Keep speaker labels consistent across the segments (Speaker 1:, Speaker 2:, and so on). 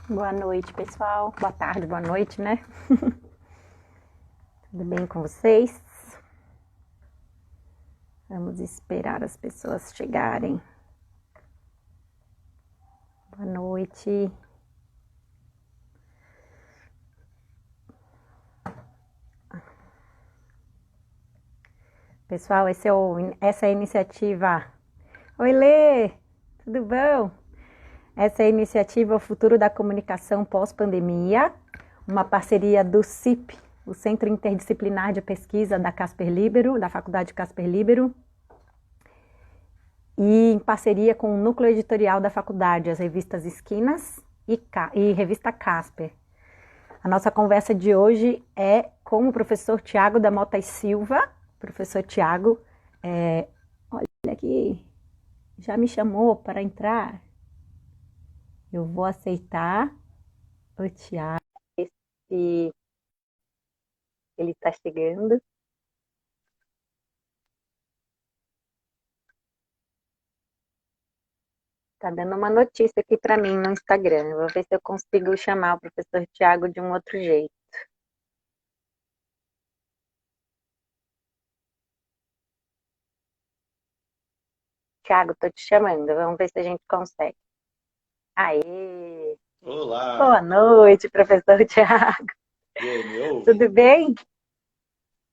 Speaker 1: Boa noite, pessoal. Boa tarde, boa noite, né? Tudo bem com vocês? Vamos esperar as pessoas chegarem. Boa noite. Pessoal, essa é a iniciativa. Oi, Lê! Tudo bom? Essa é a iniciativa O Futuro da Comunicação Pós-Pandemia, uma parceria do CIP, o Centro Interdisciplinar de Pesquisa da Casper Libero, da Faculdade Casper Libero, e em parceria com o núcleo editorial da faculdade, as revistas Esquinas e revista Casper. A nossa conversa de hoje é com o professor Tiago da Mota e Silva. Professor Tiago, olha aqui, já me chamou para entrar. Eu vou aceitar o Tiago, se ele está chegando. Tá dando uma notícia aqui para mim no Instagram. Eu vou ver se eu consigo chamar o professor Tiago de um outro jeito. Tiago, tô te chamando. Vamos ver se a gente consegue. Aê!
Speaker 2: Olá,
Speaker 1: Boa noite, professor Tiago.
Speaker 2: e aí, me
Speaker 1: Tudo
Speaker 2: ouve?
Speaker 1: bem?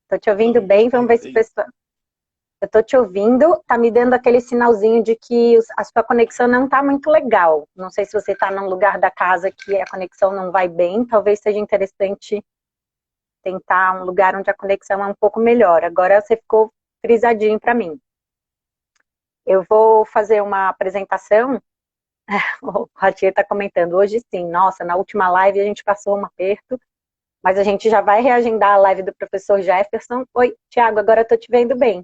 Speaker 1: Tô te
Speaker 2: Tô
Speaker 1: ouvindo
Speaker 2: me
Speaker 1: bem. Vamos
Speaker 2: ouvindo
Speaker 1: ver se o
Speaker 2: bem?
Speaker 1: pessoal. Eu tô te ouvindo. Tá me dando aquele sinalzinho de que a sua conexão não tá muito legal. Não sei se você tá num lugar da casa que a conexão não vai bem. Talvez seja interessante tentar um lugar onde a conexão é um pouco melhor. Agora você ficou frisadinho para mim. Eu vou fazer uma apresentação. O Ratier está comentando, hoje sim, nossa, na última live a gente passou um aperto, mas a gente já vai reagendar a live do professor Jefferson. Oi, Tiago, agora eu tô te vendo bem.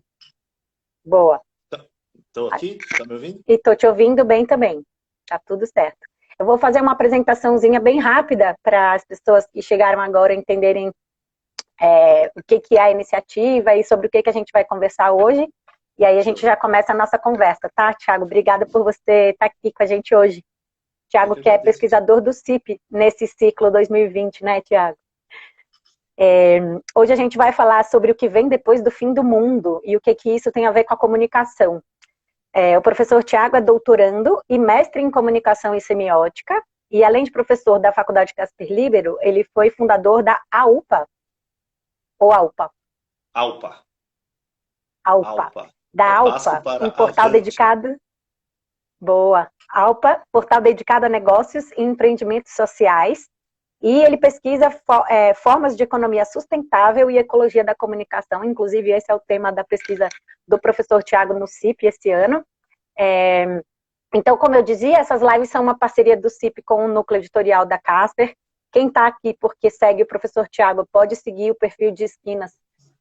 Speaker 1: Boa.
Speaker 2: Tô aqui? Tá me ouvindo?
Speaker 1: E tô te ouvindo bem também. Tá tudo certo. Eu vou fazer uma apresentaçãozinha bem rápida para as pessoas que chegaram agora entenderem o que é a iniciativa e sobre o que a gente vai conversar hoje. E aí a gente
Speaker 2: Show.
Speaker 1: já começa a nossa conversa, tá, Tiago? Obrigada por você estar aqui com a gente hoje.
Speaker 2: Eu
Speaker 1: Tiago,
Speaker 2: que
Speaker 1: que é
Speaker 2: agradeço.
Speaker 1: pesquisador do CIP nesse ciclo 2020, né, Tiago? Hoje a gente vai falar sobre o que vem depois do fim do mundo e o que isso tem a ver com a comunicação. O professor Tiago é doutorando e mestre em comunicação e semiótica, e além de professor da Faculdade Casper Libero, ele foi fundador da AUPA, ou AUPA,
Speaker 2: Alpa,
Speaker 1: AUPA,
Speaker 2: Alpa.
Speaker 1: da
Speaker 2: É passo
Speaker 1: AUPA,
Speaker 2: para
Speaker 1: um portal
Speaker 2: avante.
Speaker 1: dedicado, boa, AUPA, portal dedicado a negócios e empreendimentos sociais, e ele pesquisa formas de economia sustentável e ecologia da comunicação, inclusive esse é o tema da pesquisa do professor Tiago no CIP esse ano. É, então, como eu dizia, essas lives são uma parceria do CIP com o núcleo editorial da Casper. Quem está aqui porque segue o professor Tiago pode seguir o perfil de Esquinas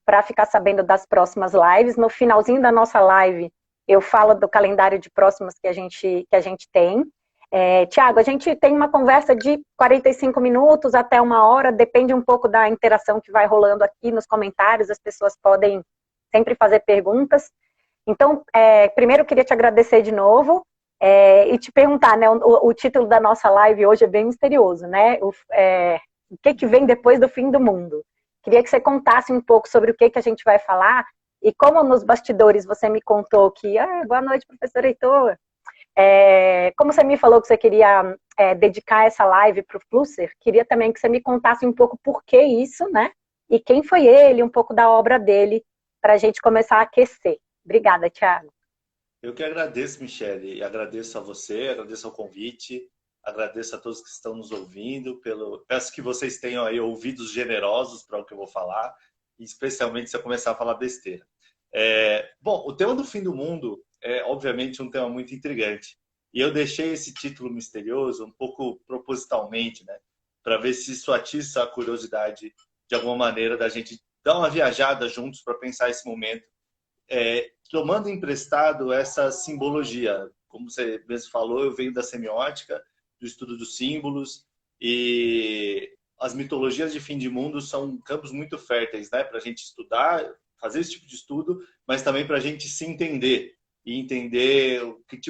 Speaker 1: para ficar sabendo das próximas lives. No finalzinho da nossa live, eu falo do calendário de próximas que a gente tem. Tiago, a gente tem uma conversa de 45 minutos até uma hora, depende um pouco da interação que vai rolando aqui nos comentários, as pessoas podem sempre fazer perguntas. Então, primeiro eu queria te agradecer de novo e te perguntar, né, o título da nossa live hoje é bem misterioso, né? O que vem depois do fim do mundo? Queria que você contasse um pouco sobre o que a gente vai falar e como nos bastidores você me contou que, boa noite, professor Heitor, como você me falou que você queria dedicar essa live para o Flusser, queria também que você me contasse um pouco por que isso, né? E quem foi ele, um pouco da obra dele, para a gente começar a aquecer. Obrigada, Thiago.
Speaker 2: Eu que agradeço, Michele, e agradeço a você, agradeço ao convite, agradeço a todos que estão nos ouvindo. Peço que vocês tenham aí ouvidos generosos para o que eu vou falar, e especialmente se eu começar a falar besteira. Bom, o tema do fim do mundo é, obviamente, um tema muito intrigante. E eu deixei esse título misterioso um pouco propositalmente, né? Para ver se isso atiça a curiosidade de alguma maneira da gente dar uma viajada juntos para pensar esse momento, tomando emprestado essa simbologia. Como você mesmo falou, eu venho da semiótica, do estudo dos símbolos, e as mitologias de fim de mundo são campos muito férteis, né, para a gente estudar, fazer esse tipo de estudo, mas também para a gente se entender e entender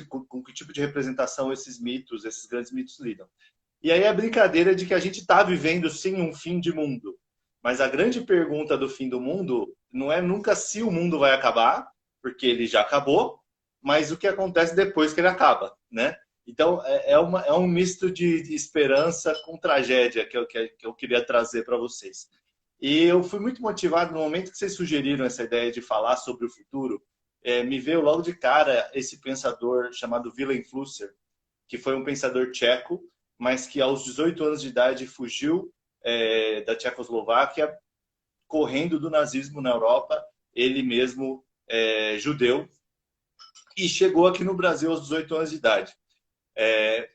Speaker 2: com que tipo de representação esses mitos, esses grandes mitos lidam. E aí a brincadeira de que a gente está vivendo sim um fim de mundo. Mas a grande pergunta do fim do mundo não é nunca se o mundo vai acabar, porque ele já acabou, mas o que acontece depois que ele acaba, né? Então é um misto de esperança com tragédia que eu queria trazer para vocês. E eu fui muito motivado no momento que vocês sugeriram essa ideia de falar sobre o futuro. Me veio logo de cara esse pensador chamado Wilhelm Flusser, que foi um pensador tcheco, mas que aos 18 anos de idade fugiu da Tchecoslováquia, correndo do nazismo na Europa, ele mesmo judeu, e chegou aqui no Brasil aos 18 anos de idade.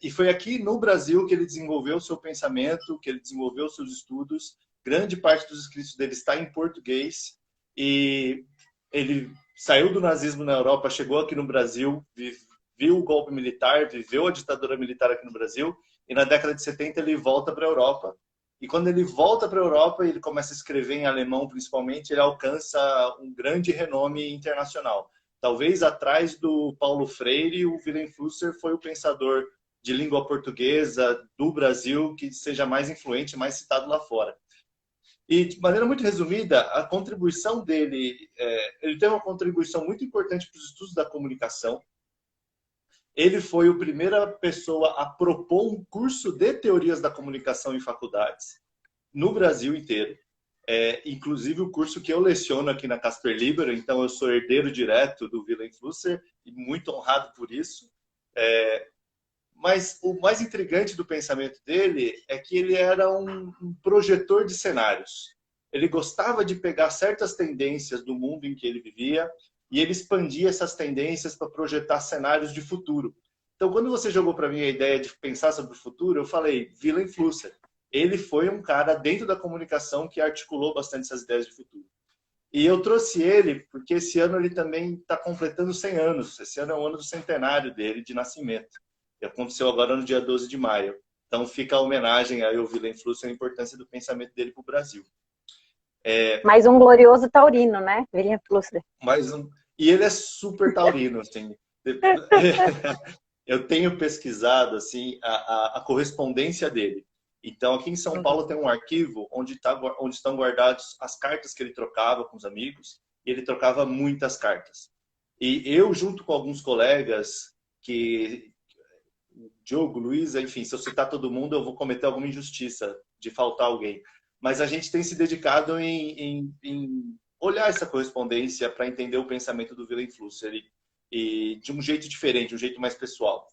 Speaker 2: E foi aqui no Brasil que ele desenvolveu o seu pensamento, que ele desenvolveu os seus estudos. Grande parte dos escritos dele está em português, e ele saiu do nazismo na Europa, chegou aqui no Brasil, viu o golpe militar, viveu a ditadura militar aqui no Brasil, e na década de 70 ele volta para a Europa. E quando ele volta para a Europa, ele começa a escrever em alemão, principalmente, ele alcança um grande renome internacional. Talvez atrás do Paulo Freire, o Wilhelm Flusser foi o pensador de língua portuguesa do Brasil que seja mais influente, mais citado lá fora. E, de maneira muito resumida, a contribuição dele, ele tem uma contribuição muito importante para os estudos da comunicação. Ele foi a primeira pessoa a propor um curso de teorias da comunicação em faculdades no Brasil inteiro. Inclusive o curso que eu leciono aqui na Casper Libero, então eu sou herdeiro direto do Wilhelm Flusser e muito honrado por isso. Mas o mais intrigante do pensamento dele é que ele era um projetor de cenários. Ele gostava de pegar certas tendências do mundo em que ele vivia e ele expandia essas tendências para projetar cenários de futuro. Então, quando você jogou para mim a ideia de pensar sobre o futuro, eu falei, Wilhelm Flusser. Ele foi um cara dentro da comunicação que articulou bastante essas ideias de futuro. E eu trouxe ele porque esse ano ele também está completando 100 anos. Esse ano é o ano do centenário dele, de nascimento. Que aconteceu agora no dia 12 de maio. Então fica a homenagem aí ao Wilhelm Flusser e a importância do pensamento dele para o Brasil.
Speaker 1: Mais um glorioso taurino, né? Wilhelm Flusser.
Speaker 2: E ele é super taurino, assim. Eu tenho pesquisado assim a correspondência dele. Então, aqui em São Paulo tem um arquivo onde estão guardadas as cartas que ele trocava com os amigos, e ele trocava muitas cartas. E eu, junto com alguns colegas, Diogo, Luísa, enfim, se eu citar todo mundo, eu vou cometer alguma injustiça de faltar alguém. Mas a gente tem se dedicado em olhar essa correspondência para entender o pensamento do Wilhelm Flusser e de um jeito diferente, de um jeito mais pessoal.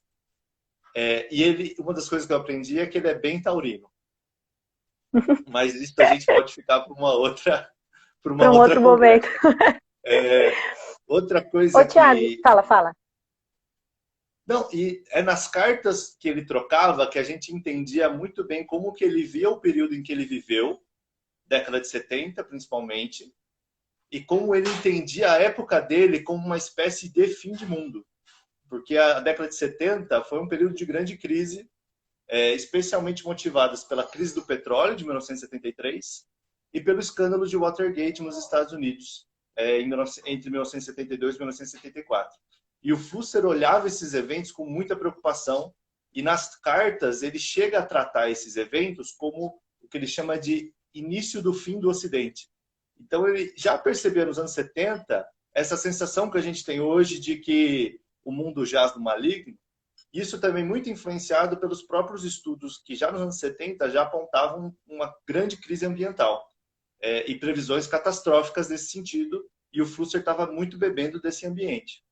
Speaker 2: E uma das coisas que eu aprendi é que ele é bem taurino. Mas isso a gente pode ficar para uma outra
Speaker 1: para um outro momento.
Speaker 2: Outra coisa
Speaker 1: Ô, Thiago, fala.
Speaker 2: Não, e é nas cartas que ele trocava que a gente entendia muito bem como que ele via o período em que ele viveu, década de 70 principalmente, e como ele entendia a época dele como uma espécie de fim de mundo. Porque a década de 70 foi um período de grande crise, especialmente motivadas pela crise do petróleo de 1973 e pelo escândalo de Watergate nos Estados Unidos, entre 1972 e 1974. E o Flusser olhava esses eventos com muita preocupação, e nas cartas ele chega a tratar esses eventos como o que ele chama de início do fim do Ocidente. Então ele já percebeu nos anos 70 essa sensação que a gente tem hoje de que o mundo jaz no maligno. Isso também muito influenciado pelos próprios estudos que já nos anos 70 já apontavam uma grande crise ambiental e previsões catastróficas nesse sentido, e o Flusser estava muito bebendo desse ambiente.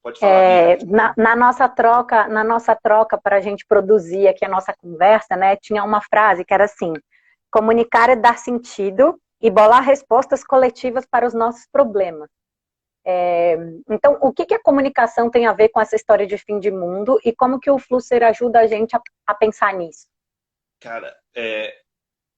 Speaker 2: Pode falar.
Speaker 1: Na nossa troca para a gente produzir aqui a nossa conversa, né, tinha uma frase que era assim: comunicar é dar sentido e bolar respostas coletivas para os nossos problemas. Então, o que a comunicação tem a ver com essa história de fim de mundo e como que o Flusser ajuda a gente a pensar nisso?
Speaker 2: Cara,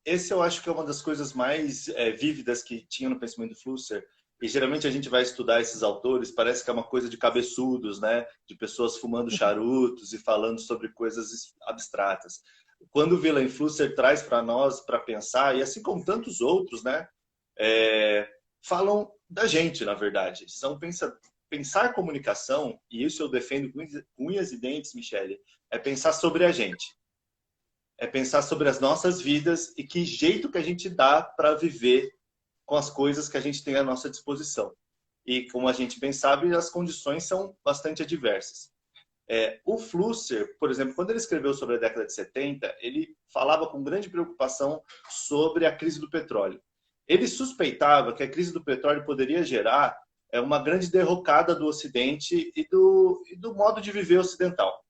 Speaker 2: esse eu acho que é uma das coisas mais vívidas que tinha no pensamento do Flusser. E geralmente a gente vai estudar esses autores, parece que é uma coisa de cabeçudos, né? De pessoas fumando charutos e falando sobre coisas abstratas. Quando o Wilhelm Flusser traz para nós para pensar, e assim como tantos outros, né? Falam da gente, na verdade. pensar comunicação, e isso eu defendo com unhas e dentes, Michele, é pensar sobre a gente. É pensar sobre as nossas vidas e que jeito que a gente dá para viver com as coisas que a gente tem à nossa disposição. E como a gente bem sabe, as condições são bastante adversas. O Flusser, por exemplo, quando ele escreveu sobre a década de 70, ele falava com grande preocupação sobre a crise do petróleo. Ele suspeitava que a crise do petróleo poderia gerar uma grande derrocada do Ocidente e do modo de viver ocidental.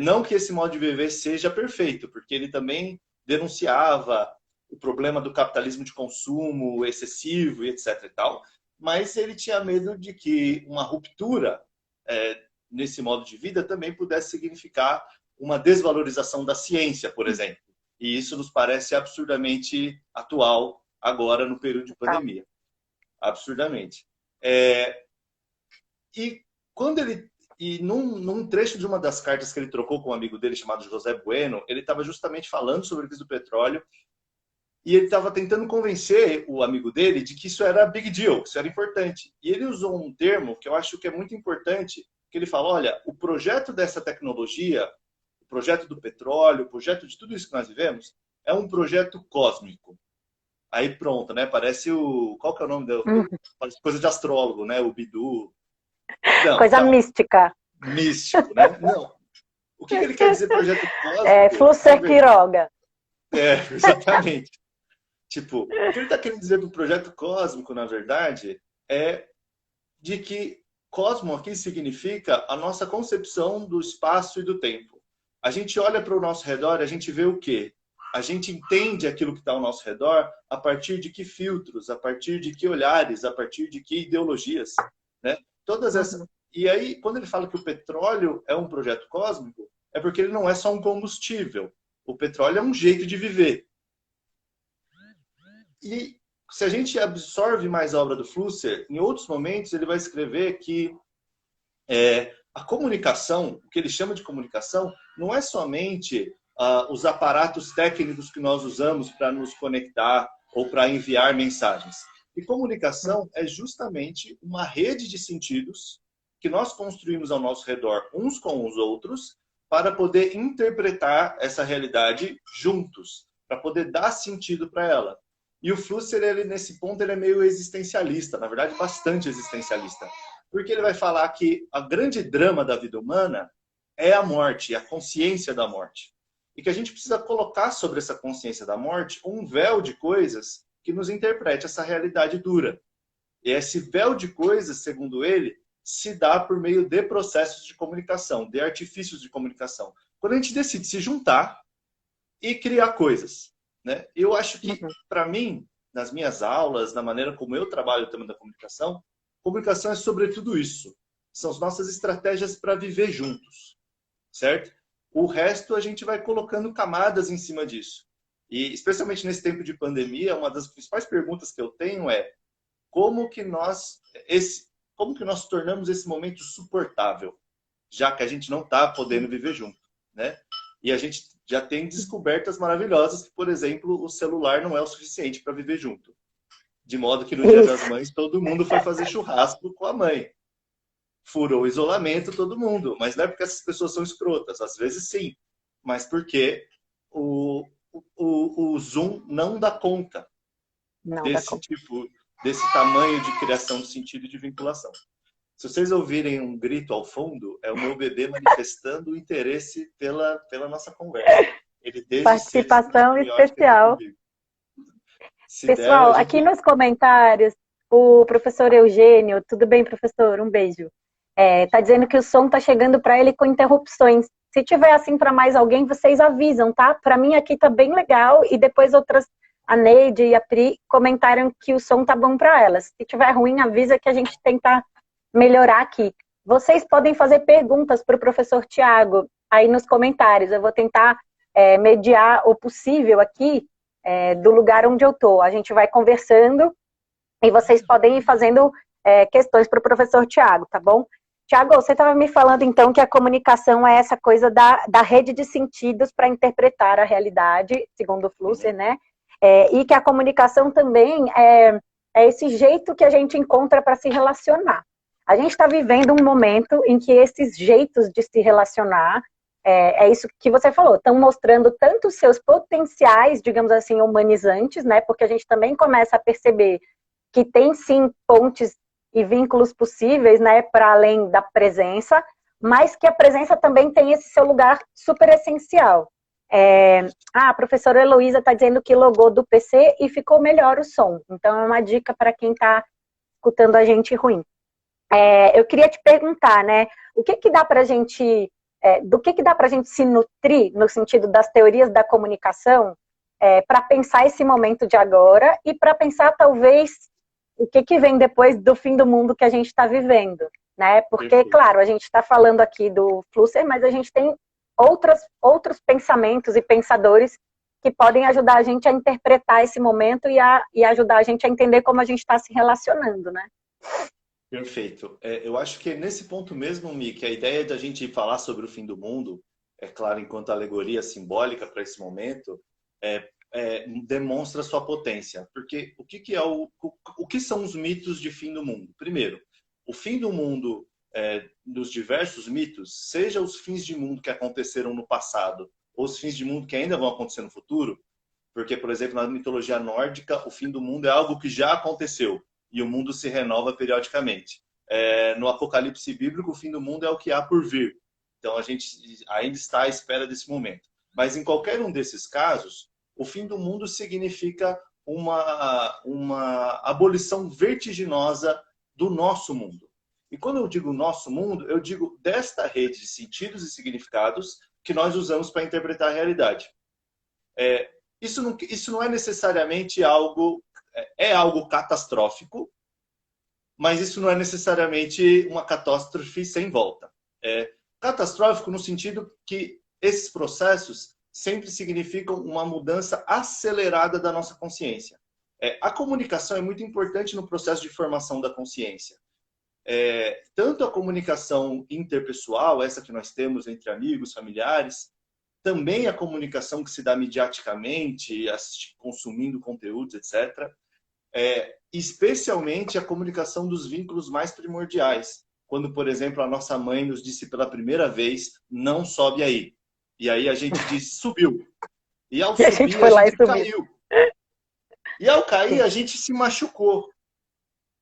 Speaker 2: Não que esse modo de viver seja perfeito, porque ele também denunciava o problema do capitalismo de consumo excessivo e etc. e tal, mas ele tinha medo de que uma ruptura nesse modo de vida também pudesse significar uma desvalorização da ciência, por exemplo. E isso nos parece absurdamente atual agora no período de pandemia. Absurdamente. E num trecho de uma das cartas que ele trocou com um amigo dele chamado José Bueno, ele estava justamente falando sobre a crise do petróleo e ele estava tentando convencer o amigo dele de que isso era big deal, que isso era importante. E ele usou um termo que eu acho que é muito importante, que ele fala, olha, o projeto dessa tecnologia, o projeto do petróleo, o projeto de tudo isso que nós vivemos, é um projeto cósmico. Aí pronto, né? Parece qual que é o nome dele? Parece coisa de astrólogo, né? O Bidu. Não,
Speaker 1: coisa mística.
Speaker 2: Místico, né? Não. O que ele quer dizer projeto cósmico?
Speaker 1: Flusser Quiroga.
Speaker 2: Exatamente. Tipo, o que ele está querendo dizer do projeto cósmico, na verdade, é de que cosmo aqui significa a nossa concepção do espaço e do tempo. A gente olha para o nosso redor e a gente vê o quê? A gente entende aquilo que está ao nosso redor a partir de que filtros, a partir de que olhares, a partir de que ideologias, né? Todas essas. E aí, quando ele fala que o petróleo é um projeto cósmico, é porque ele não é só um combustível. O petróleo é um jeito de viver. E se a gente absorve mais a obra do Flusser, em outros momentos ele vai escrever que a comunicação, o que ele chama de comunicação, não é somente os aparatos técnicos que nós usamos para nos conectar ou para enviar mensagens. E comunicação é justamente uma rede de sentidos que nós construímos ao nosso redor, uns com os outros, para poder interpretar essa realidade juntos, para poder dar sentido para ela. E o Flusser, nesse ponto, ele é meio existencialista, na verdade, bastante existencialista. Porque ele vai falar que a grande drama da vida humana é a morte, a consciência da morte. E que a gente precisa colocar sobre essa consciência da morte um véu de coisas que nos interprete essa realidade dura. E esse véu de coisas, segundo ele, se dá por meio de processos de comunicação, de artifícios de comunicação. Quando a gente decide se juntar e criar coisas, né? Eu acho que, para mim, nas minhas aulas, na maneira como eu trabalho o tema da comunicação é sobretudo isso. São as nossas estratégias para viver juntos, certo? O resto a gente vai colocando camadas em cima disso. E, especialmente nesse tempo de pandemia, uma das principais perguntas que eu tenho é como que nós tornamos esse momento suportável, já que a gente não está podendo viver junto, né? E a gente já tem descobertas maravilhosas que, por exemplo, o celular não é o suficiente para viver junto. De modo que no Dia das Mães todo mundo foi fazer churrasco com a mãe. Furou o isolamento todo mundo. Mas não é porque essas pessoas são escrotas. Às vezes sim. Mas porque o Zoom não dá conta desse tamanho de criação de sentido e de vinculação. Se vocês ouvirem um grito ao fundo, é o meu bebê manifestando o interesse pela nossa conversa.
Speaker 1: Participação especial. Pessoal, aqui nos comentários, o professor Eugênio, tudo bem, professor? Um beijo. Tá dizendo que o som tá chegando para ele com interrupções. Se tiver assim para mais alguém, vocês avisam, tá? Para mim aqui tá bem legal e depois outras, a Neide e a Pri, comentaram que o som tá bom para elas. Se tiver ruim, avisa que a gente tenta melhorar aqui. Vocês podem fazer perguntas para o professor Tiago aí nos comentários. Eu vou tentar mediar o possível aqui do lugar onde eu tô. A gente vai conversando e vocês podem ir fazendo questões para o professor Tiago, tá bom? Tiago, você estava me falando então que a comunicação é essa coisa da rede de sentidos para interpretar a realidade, segundo o Flusser, né? E que a comunicação também é esse jeito que a gente encontra para se relacionar. A gente está vivendo um momento em que esses jeitos de se relacionar, é isso que você falou, estão mostrando tanto os seus potenciais, digamos assim, humanizantes, né? Porque a gente também começa a perceber que tem sim pontes e vínculos possíveis, né, para além da presença, mas que a presença também tem esse seu lugar super essencial. A professora Heloísa está dizendo que logou do PC e ficou melhor o som. Então é uma dica para quem está escutando a gente ruim. Eu queria te perguntar, né, o que dá para a gente, do que dá para a gente se nutrir no sentido das teorias da comunicação para pensar esse momento de agora e para pensar talvez o que vem depois do fim do mundo que a gente está vivendo, né? Porque,
Speaker 2: Perfeito.
Speaker 1: claro, a gente está falando aqui do Flusser, mas a gente tem outros pensamentos e pensadores que podem ajudar a gente a interpretar esse momento e ajudar a gente a entender como a gente está se relacionando, né?
Speaker 2: Perfeito. Eu acho que é nesse ponto mesmo, Mi, que a ideia da gente falar sobre o fim do mundo, é claro, enquanto alegoria simbólica para esse momento, demonstra sua potência. Porque o que são os mitos de fim do mundo? Primeiro, o fim do mundo, dos diversos mitos, seja os fins de mundo que aconteceram no passado, ou os fins de mundo que ainda vão acontecer no futuro, porque, por exemplo, na mitologia nórdica, o fim do mundo é algo que já aconteceu, e o mundo se renova periodicamente. No Apocalipse bíblico, o fim do mundo é o que há por vir. Então, a gente ainda está à espera desse momento. Mas, em qualquer um desses casos, o fim do mundo significa uma abolição vertiginosa do nosso mundo. E quando eu digo nosso mundo, eu digo desta rede de sentidos e significados que nós usamos para interpretar a realidade. Isso não é necessariamente algo... É algo catastrófico, mas isso não é necessariamente uma catástrofe sem volta. Catastrófico no sentido que esses processos sempre significam uma mudança acelerada da nossa consciência. A comunicação é muito importante no processo de formação da consciência. Tanto a comunicação interpessoal, essa que nós temos entre amigos, familiares, também a comunicação que se dá mediaticamente, consumindo conteúdos, etc. Especialmente a comunicação dos vínculos mais primordiais. Quando, por exemplo, a nossa mãe nos disse pela primeira vez, não sobe aí. E aí a gente disse, subiu. E ao subir, a gente caiu. E ao cair, a gente se machucou.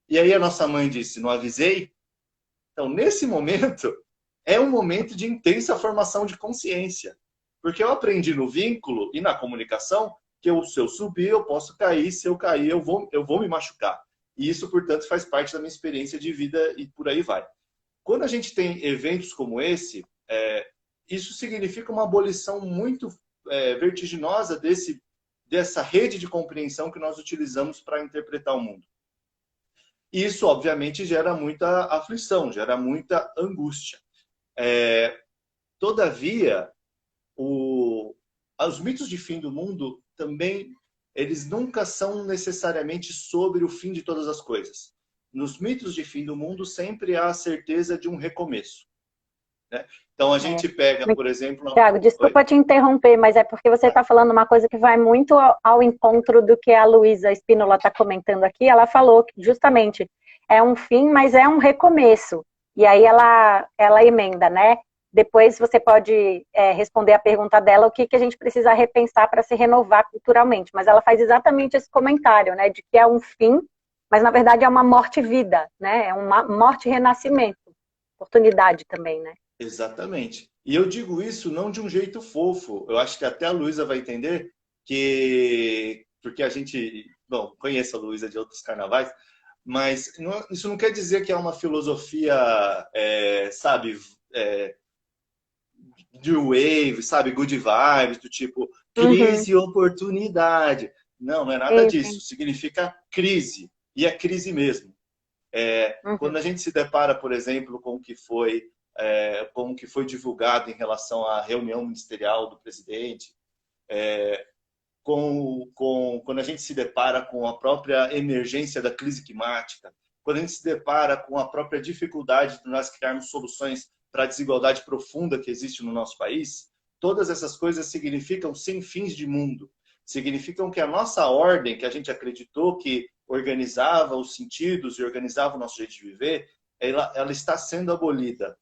Speaker 2: E aí a nossa mãe disse, não avisei? Então, nesse momento, é um momento de intensa formação de consciência. Porque eu aprendi no vínculo e na comunicação que se eu subir, eu posso cair, se eu cair, eu vou me machucar. E isso, portanto, faz parte da minha experiência de vida e por aí vai. Quando a gente tem eventos como esse, isso significa uma abolição muito vertiginosa dessa rede de compreensão que nós utilizamos para interpretar o mundo. E isso, obviamente, gera muita aflição, gera muita angústia. Todavia, os mitos de fim do mundo também, eles nunca são necessariamente sobre o fim de todas as coisas. Nos mitos de fim do mundo sempre há a certeza de um recomeço, né? Então a gente pega, por exemplo...
Speaker 1: Tiago, desculpa te interromper, mas é porque você está falando uma coisa que vai muito ao encontro do que a Luísa Spínola está comentando aqui. Ela falou que justamente é um fim, mas é um recomeço. E aí ela emenda, né? Depois você pode responder a pergunta dela, o que a gente precisa repensar para se renovar culturalmente. Mas ela faz exatamente esse comentário, né? De que é um fim, mas na verdade é uma morte-vida, né? É uma morte-renascimento. Oportunidade também, né?
Speaker 2: Exatamente. E eu digo isso não de um jeito fofo. Eu acho que até a Luísa vai entender que... Porque a gente... Bom, conheço a Luísa de outros carnavais, mas isso não quer dizer que é uma filosofia, sabe... New Wave, sabe? Good vibes, do tipo crise e oportunidade. Não é nada disso. Significa crise. E é crise mesmo. Quando a gente se depara, por exemplo, com o que foi divulgado em relação à reunião ministerial do presidente, quando a gente se depara com a própria emergência da crise climática, quando a gente se depara com a própria dificuldade de nós criarmos soluções para a desigualdade profunda que existe no nosso país, todas essas coisas significam sem fins de mundo. Significam que a nossa ordem, que a gente acreditou que organizava os sentidos e organizava o nosso jeito de viver, ela está sendo abolida.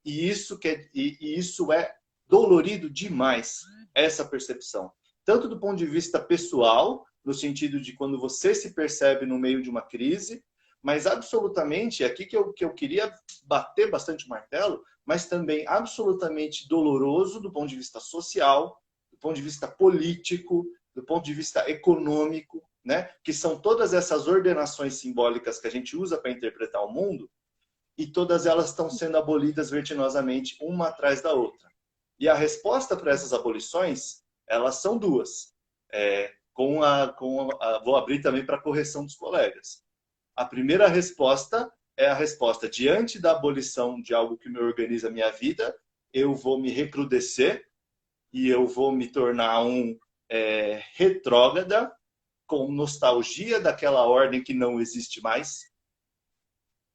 Speaker 2: E isso é dolorido demais, essa percepção. Tanto do ponto de vista pessoal, no sentido de quando você se percebe no meio de uma crise, mas absolutamente, aqui que eu queria bater bastante o martelo, mas também absolutamente doloroso do ponto de vista social, do ponto de vista político, do ponto de vista econômico, né? Que são todas essas ordenações simbólicas que a gente usa para interpretar o mundo, e todas elas estão sendo abolidas vertiginosamente, uma atrás da outra. E a resposta para essas abolições, elas são duas. Vou abrir também para a correção dos colegas. A primeira resposta é a resposta: diante da abolição de algo que me organiza a minha vida, eu vou me recrudescer e eu vou me tornar um retrógrada, com nostalgia daquela ordem que não existe mais,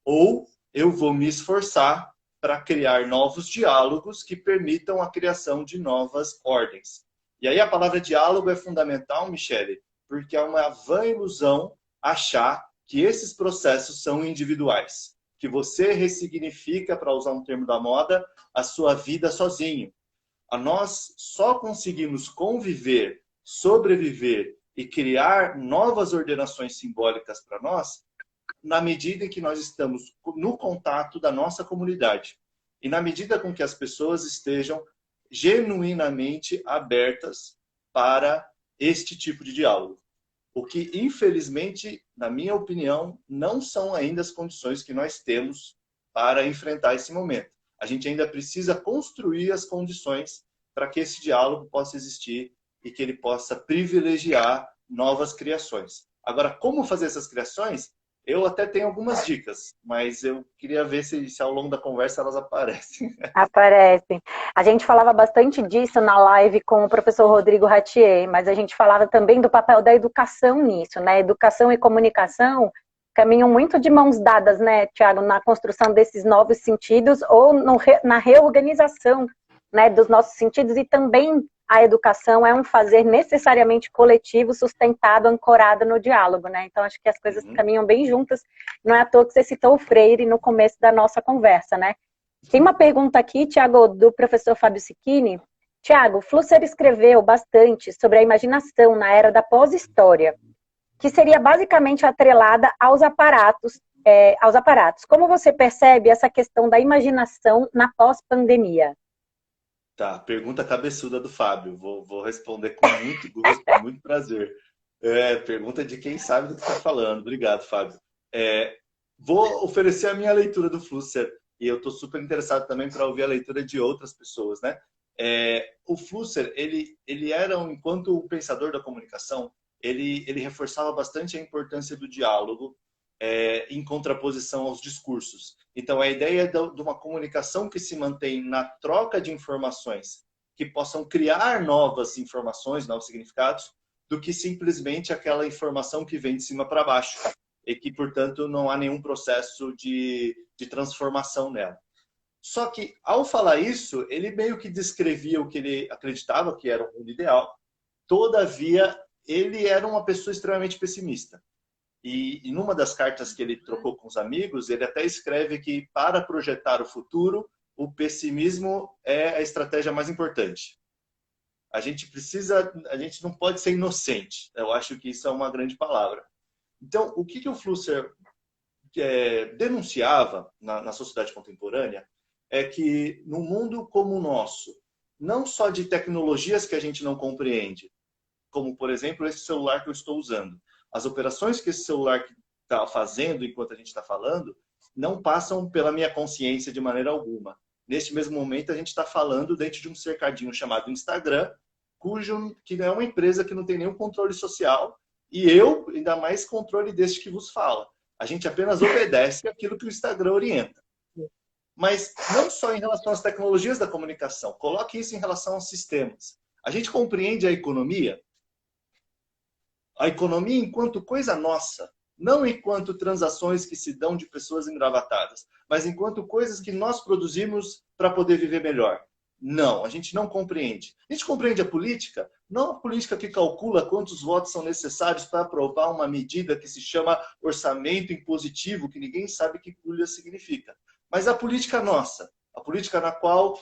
Speaker 2: ou eu vou me esforçar para criar novos diálogos que permitam a criação de novas ordens. E aí a palavra diálogo é fundamental, Michele, porque é uma vã ilusão achar que esses processos são individuais, que você ressignifica, para usar um termo da moda, a sua vida sozinho. Nós só conseguimos conviver, sobreviver e criar novas ordenações simbólicas para nós na medida em que nós estamos no contato da nossa comunidade e na medida com que as pessoas estejam genuinamente abertas para este tipo de diálogo. O que, infelizmente, na minha opinião, não são ainda as condições que nós temos para enfrentar esse momento. A gente ainda precisa construir as condições para que esse diálogo possa existir e que ele possa privilegiar novas criações. Agora, como fazer essas criações? Eu até tenho algumas dicas, mas eu queria ver se ao longo da conversa elas aparecem.
Speaker 1: Aparecem. A gente falava bastante disso na live com o professor Rodrigo Ratier, mas a gente falava também do papel da educação nisso, né? Educação e comunicação caminham muito de mãos dadas, né, Tiago, na construção desses novos sentidos ou na reorganização, né, dos nossos sentidos, e também a educação é um fazer necessariamente coletivo, sustentado, ancorado no diálogo, né? Então, acho que as coisas caminham bem juntas. Não é à toa que você citou o Freire no começo da nossa conversa, né? Tem uma pergunta aqui, Tiago, do professor Fábio Sicchini. Tiago, Flusser escreveu bastante sobre a imaginação na era da pós-história, que seria basicamente atrelada aos aparatos. Como você percebe essa questão da imaginação na pós-pandemia?
Speaker 2: Tá, pergunta cabeçuda do Fábio. Vou responder com muito gosto, com muito prazer. Pergunta de quem sabe do que está falando. Obrigado, Fábio. Vou oferecer a minha leitura do Flusser. E eu estou super interessado também para ouvir a leitura de outras pessoas, né? O Flusser, ele era, enquanto o pensador da comunicação, ele reforçava bastante a importância do diálogo em contraposição aos discursos. Então, a ideia de uma comunicação que se mantém na troca de informações, que possam criar novas informações, novos significados, do que simplesmente aquela informação que vem de cima para baixo, e que, portanto, não há nenhum processo de transformação nela. Só que, ao falar isso, ele meio que descrevia o que ele acreditava que era o mundo ideal. Todavia, ele era uma pessoa extremamente pessimista. E numa das cartas que ele trocou com os amigos, ele até escreve que, para projetar o futuro, o pessimismo é a estratégia mais importante. A gente não pode ser inocente. Eu acho que isso é uma grande palavra. Então, o que o Flusser denunciava na sociedade contemporânea é que, num mundo como o nosso, não só de tecnologias que a gente não compreende, como, por exemplo, esse celular que eu estou usando, as operações que esse celular está fazendo enquanto a gente está falando, não passam pela minha consciência de maneira alguma. Neste mesmo momento, a gente está falando dentro de um cercadinho chamado Instagram, que é uma empresa que não tem nenhum controle social, e eu, ainda mais controle deste que vos fala. A gente apenas obedece aquilo que o Instagram orienta. Mas não só em relação às tecnologias da comunicação, coloque isso em relação aos sistemas. A gente compreende a economia enquanto coisa nossa, não enquanto transações que se dão de pessoas engravatadas, mas enquanto coisas que nós produzimos para poder viver melhor. Não, a gente não compreende. A gente compreende a política Não a política que calcula quantos votos são necessários para aprovar uma medida que se chama orçamento impositivo, que ninguém sabe o que significa. Mas a política nossa, a política na qual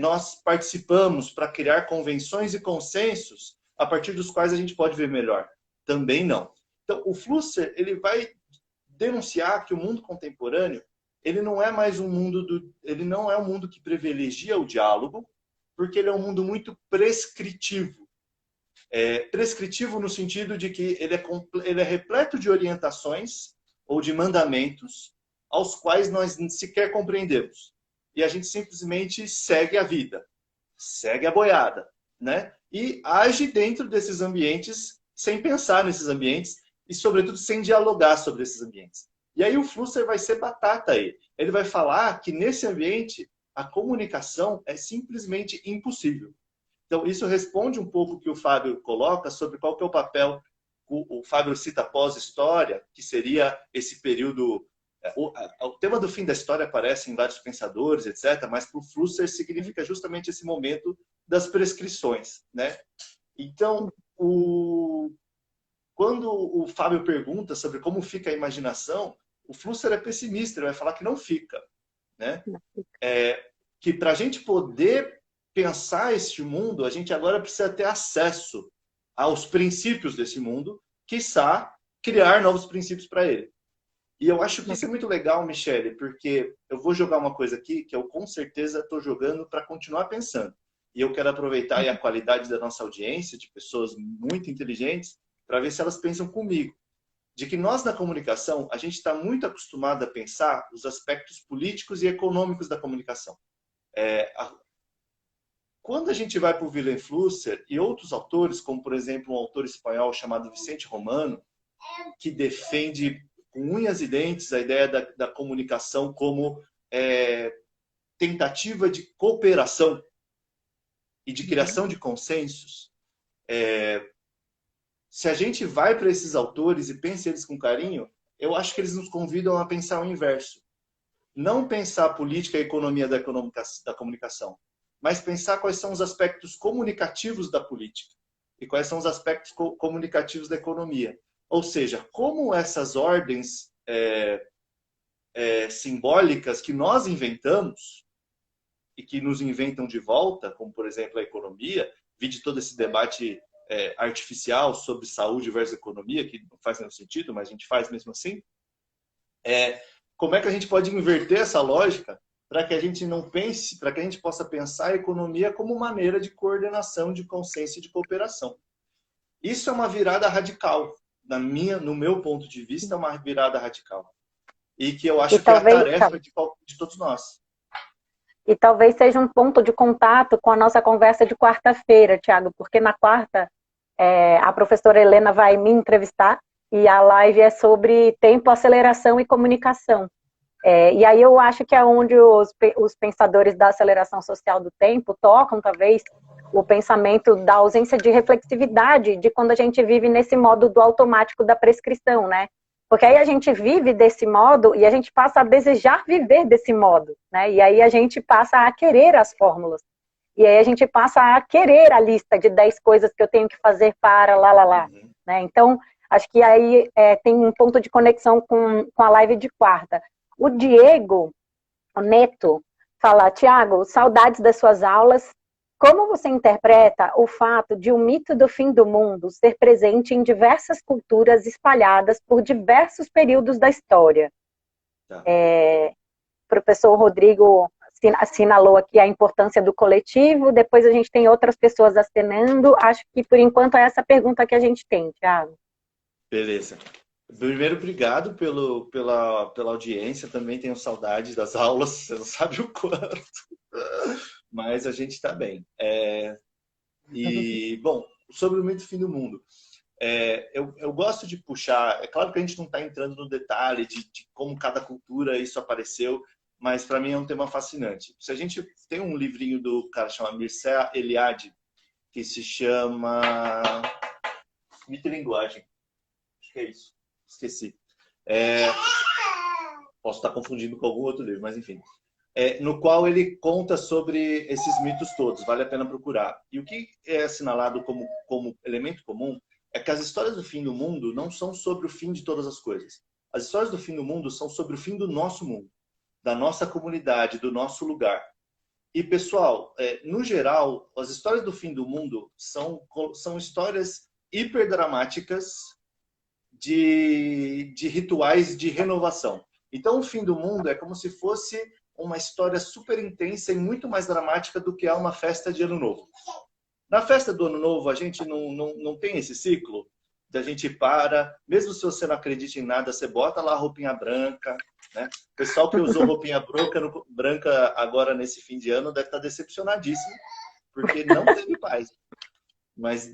Speaker 2: nós participamos para criar convenções e consensos a partir dos quais a gente pode ver melhor. Também não. Então, o Flusser, ele vai denunciar que o mundo contemporâneo, ele não é mais um mundo ele não é um mundo que privilegia o diálogo, porque ele é um mundo muito prescritivo. Prescritivo no sentido de que ele é repleto de orientações ou de mandamentos aos quais nós sequer compreendemos. E a gente simplesmente segue a vida, segue a boiada, né? E age dentro desses ambientes sem pensar nesses ambientes e, sobretudo, sem dialogar sobre esses ambientes. E aí o Flusser vai ser batata aí. Ele vai falar que nesse ambiente a comunicação é simplesmente impossível. Então, isso responde um pouco o que o Fábio coloca sobre qual que é o papel. O Fábio cita pós-história, que seria esse período... O tema do fim da história aparece em vários pensadores, etc., mas para o Flusser significa justamente esse momento das prescrições, né? Então, quando o Fábio pergunta sobre como fica a imaginação, o Flusser é pessimista, ele vai falar que não fica, né? Que para a gente poder pensar este mundo, a gente agora precisa ter acesso aos princípios desse mundo, quiçá criar novos princípios para ele. E eu acho que isso é muito legal, Michele, porque eu vou jogar uma coisa aqui que eu com certeza estou jogando para continuar pensando. E eu quero aproveitar aí a qualidade da nossa audiência, de pessoas muito inteligentes, para ver se elas pensam comigo. De que nós, na comunicação, a gente está muito acostumado a pensar os aspectos políticos e econômicos da comunicação. Quando a gente vai para o Willem Flusser e outros autores, como, por exemplo, um autor espanhol chamado Vicente Romano, que defende com unhas e dentes a ideia da comunicação como tentativa de cooperação e de criação de consensos. Se a gente vai para esses autores e pensa eles com carinho, eu acho que eles nos convidam a pensar o inverso. Não pensar a política e a economia da comunicação, mas pensar quais são os aspectos comunicativos da política e quais são os aspectos comunicativos da economia. Ou seja, como essas ordens simbólicas que nós inventamos e que nos inventam de volta, como, por exemplo, a economia, vide todo esse debate artificial sobre saúde versus economia, que não faz nenhum sentido, mas a gente faz mesmo assim. Como é que a gente pode inverter essa lógica para que a gente não pense, para que a gente possa pensar a economia como maneira de coordenação, de consenso e de cooperação? Isso é uma virada radical. No meu ponto de vista, é uma virada radical. E que eu acho que é a tarefa de todos nós.
Speaker 1: E talvez seja um ponto de contato com a nossa conversa de quarta-feira, Tiago, porque na quarta a professora Helena vai me entrevistar e a live é sobre tempo, aceleração e comunicação. E aí eu acho que é onde os pensadores da aceleração social do tempo tocam, talvez, o pensamento da ausência de reflexividade de quando a gente vive nesse modo do automático da prescrição, né? Porque aí a gente vive desse modo e a gente passa a desejar viver desse modo, né? E aí a gente passa a querer as fórmulas. E aí a gente passa a querer a lista de 10 coisas que eu tenho que fazer para lá, né? Então, acho que aí tem um ponto de conexão com a live de quarta. O Diego Neto fala: Tiago, saudades das suas aulas. Como você interpreta o fato de o mito do fim do mundo ser presente em diversas culturas espalhadas por diversos períodos da história?
Speaker 2: Tá.
Speaker 1: O professor Rodrigo assinalou aqui a importância do coletivo, depois a gente tem outras pessoas assinando. Acho que, por enquanto, é essa pergunta que a gente tem, Tiago.
Speaker 2: Beleza. Primeiro, obrigado pela audiência. Também tenho saudades das aulas, você não sabe o quanto. Mas a gente está bem. Bom, sobre o mito do fim do mundo. Eu gosto de puxar... É claro que a gente não está entrando no detalhe de como cada cultura isso apareceu, mas para mim é um tema fascinante. Se a gente tem um livrinho do cara chamado Mircea Eliade, que se chama Mito e Linguagem. Acho que é isso. Esqueci. Posso estar confundindo com algum outro livro, mas enfim. no qual ele conta sobre esses mitos todos, vale a pena procurar. E o que é assinalado como elemento comum é que as histórias do fim do mundo não são sobre o fim de todas as coisas. As histórias do fim do mundo são sobre o fim do nosso mundo, da nossa comunidade, do nosso lugar. E, pessoal, no geral, as histórias do fim do mundo são histórias hiperdramáticas de rituais de renovação. Então, o fim do mundo é como se fosse uma história super intensa e muito mais dramática do que é uma festa de Ano Novo. Na festa do Ano Novo, a gente não tem esse ciclo da gente para, mesmo se você não acredita em nada, você bota lá a roupinha branca, né? O pessoal que usou roupinha branca agora nesse fim de ano deve estar decepcionadíssimo, porque não teve paz. Mas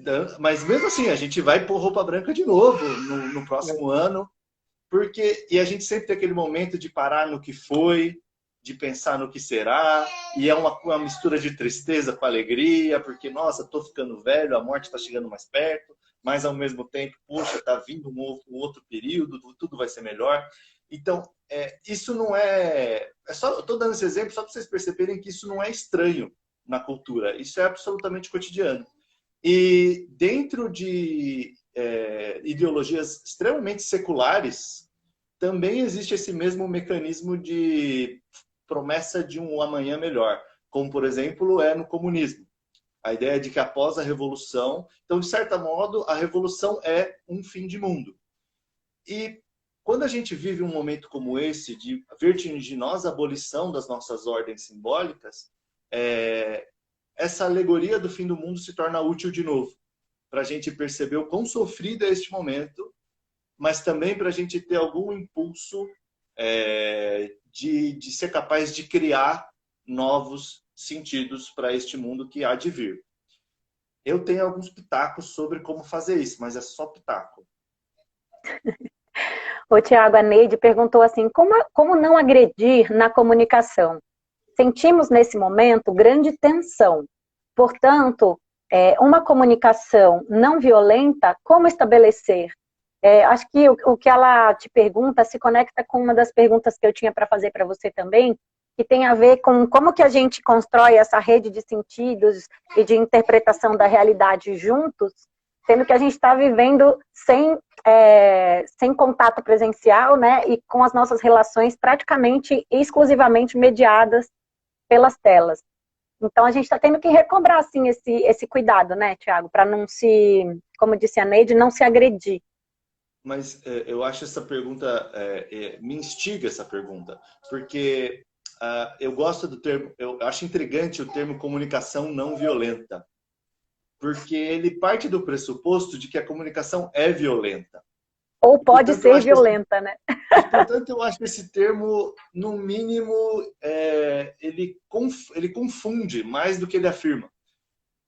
Speaker 2: mesmo assim, a gente vai pôr roupa branca de novo no próximo ano, e a gente sempre tem aquele momento de parar no que foi, de pensar no que será, e é uma mistura de tristeza com alegria, porque, nossa, estou ficando velho, a morte está chegando mais perto, mas ao mesmo tempo, poxa, está vindo um outro período, tudo vai ser melhor. Então, isso não eu estou dando esse exemplo só para vocês perceberem que isso não é estranho na cultura, isso é absolutamente cotidiano. E dentro de ideologias extremamente seculares, também existe esse mesmo mecanismo de promessa de um amanhã melhor, como, por exemplo, é no comunismo. A ideia de que após a revolução... Então, de certo modo, a revolução é um fim de mundo. E quando a gente vive um momento como esse, de vertiginosa abolição das nossas ordens simbólicas, essa alegoria do fim do mundo se torna útil de novo, para a gente perceber o quão sofrido é este momento, mas também para a gente ter algum impulso de ser capaz de criar novos sentidos para este mundo que há de vir. Eu tenho alguns pitacos sobre como fazer isso, mas é só pitaco.
Speaker 1: O Tiago, a Neide perguntou assim, como não agredir na comunicação? Sentimos nesse momento grande tensão. Portanto, uma comunicação não violenta, como estabelecer? Acho que o que ela te pergunta se conecta com uma das perguntas que eu tinha para fazer para você também, que tem a ver com como que a gente constrói essa rede de sentidos e de interpretação da realidade juntos, sendo que a gente está vivendo sem contato presencial, né, e com as nossas relações praticamente exclusivamente mediadas pelas telas. Então, a gente está tendo que recobrar, assim, esse cuidado, né, Tiago, para não se, como disse a Neide, não se agredir.
Speaker 2: Mas eu acho essa pergunta, me instiga essa pergunta, porque eu gosto do termo, eu acho intrigante o termo comunicação não violenta, porque ele parte do pressuposto de que a comunicação é violenta.
Speaker 1: Ou pode ser violenta, né?
Speaker 2: Portanto, eu acho que esse termo, no mínimo, ele confunde mais do que ele afirma.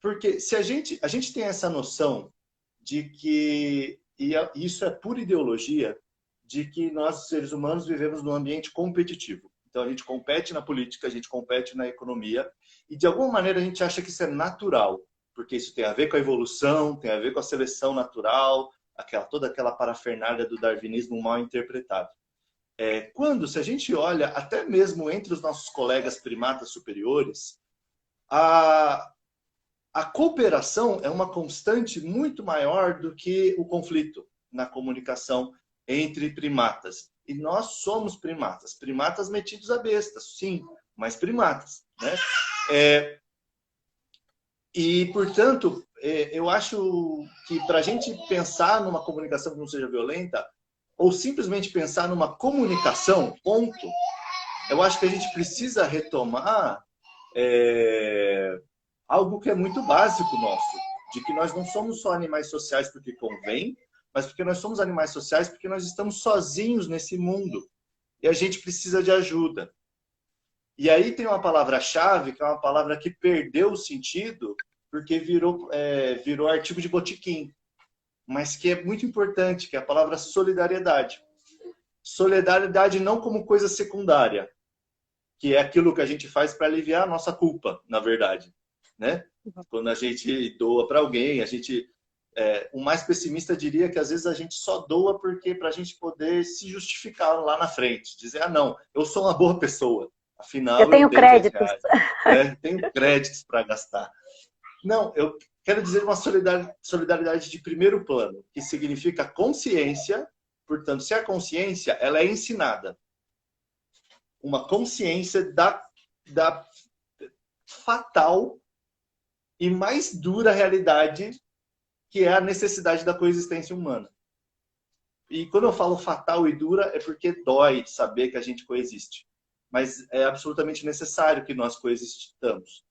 Speaker 2: Porque se a gente tem essa noção de que, e isso é pura ideologia, de que nós, seres humanos, vivemos num ambiente competitivo. Então, a gente compete na política, a gente compete na economia, e de alguma maneira a gente acha que isso é natural, porque isso tem a ver com a evolução, tem a ver com a seleção natural, toda aquela parafernália do darwinismo mal interpretado. Se a gente olha, até mesmo entre os nossos colegas primatas superiores, a cooperação é uma constante muito maior do que o conflito na comunicação entre primatas. E nós somos primatas. Primatas metidos a bestas, sim, mas primatas, né? E, portanto, eu acho que para a gente pensar numa comunicação que não seja violenta, ou simplesmente pensar numa comunicação, ponto, eu acho que a gente precisa retomar algo que é muito básico nosso, de que nós não somos só animais sociais porque convém, mas porque nós somos animais sociais porque nós estamos sozinhos nesse mundo e a gente precisa de ajuda. E aí tem uma palavra-chave, que é uma palavra que perdeu o sentido porque virou artigo de botequim, mas que é muito importante, que é a palavra solidariedade. Solidariedade não como coisa secundária, que é aquilo que a gente faz para aliviar a nossa culpa, na verdade, né? Quando a gente doa para alguém, o mais pessimista diria que às vezes a gente só doa porque para a gente poder se justificar lá na frente, dizer, não, eu sou uma boa pessoa, Afinal,
Speaker 1: Eu
Speaker 2: eu
Speaker 1: tenho
Speaker 2: tenho
Speaker 1: créditos.
Speaker 2: R$ 10. Né? Tenho créditos para gastar. Não, eu quero dizer uma solidariedade de primeiro plano, que significa consciência. Portanto, se a consciência ela é ensinada, uma consciência da fatal e mais dura realidade que é a necessidade da coexistência humana. E quando eu falo fatal e dura, é porque dói saber que a gente coexiste. Mas é absolutamente necessário que nós coexistamos.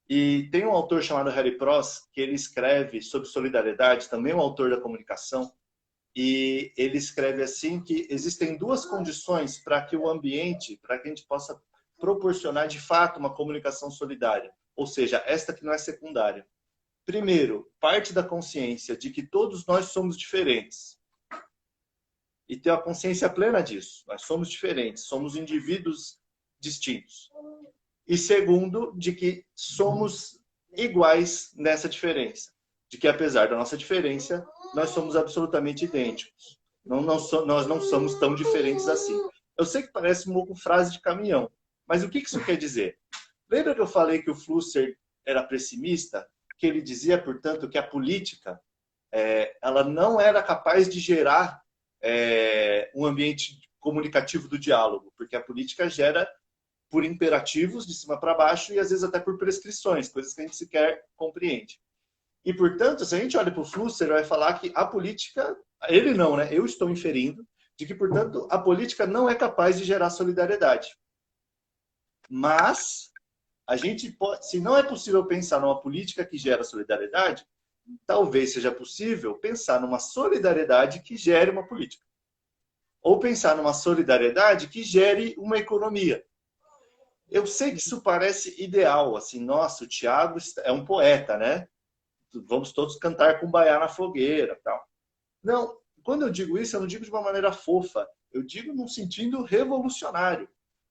Speaker 2: E tem um autor chamado Harry Pross, que ele escreve sobre solidariedade, também um autor da comunicação, e ele escreve assim que existem duas condições para que o ambiente, para que a gente possa proporcionar de fato uma comunicação solidária, ou seja, esta que não é secundária. Primeiro, parte da consciência de que todos nós somos diferentes. E ter a consciência plena disso. Nós somos diferentes, somos indivíduos distintos. E segundo, de que somos iguais nessa diferença. De que apesar da nossa diferença, nós somos absolutamente idênticos. Nós não somos tão diferentes assim. Eu sei que parece um pouco frase de caminhão, mas o que isso quer dizer? Lembra que eu falei que o Flusser era pessimista? Que ele dizia, portanto, que a política ela não era capaz de gerar um ambiente comunicativo do diálogo, porque a política gera por imperativos de cima para baixo e às vezes até por prescrições, coisas que a gente sequer compreende. E, portanto, se a gente olha para o Flusser, vai falar que a política, ele não, né? Eu estou inferindo de que, portanto, a política não é capaz de gerar solidariedade. Mas a gente pode, se não é possível pensar numa política que gera solidariedade, talvez seja possível pensar numa solidariedade que gere uma política. Ou pensar numa solidariedade que gere uma economia. Eu sei que isso parece ideal, assim, nossa, o Thiago é um poeta, né? Vamos todos cantar Kumbaya na fogueira, tal. Não, quando eu digo isso, eu não digo de uma maneira fofa, eu digo num sentido revolucionário,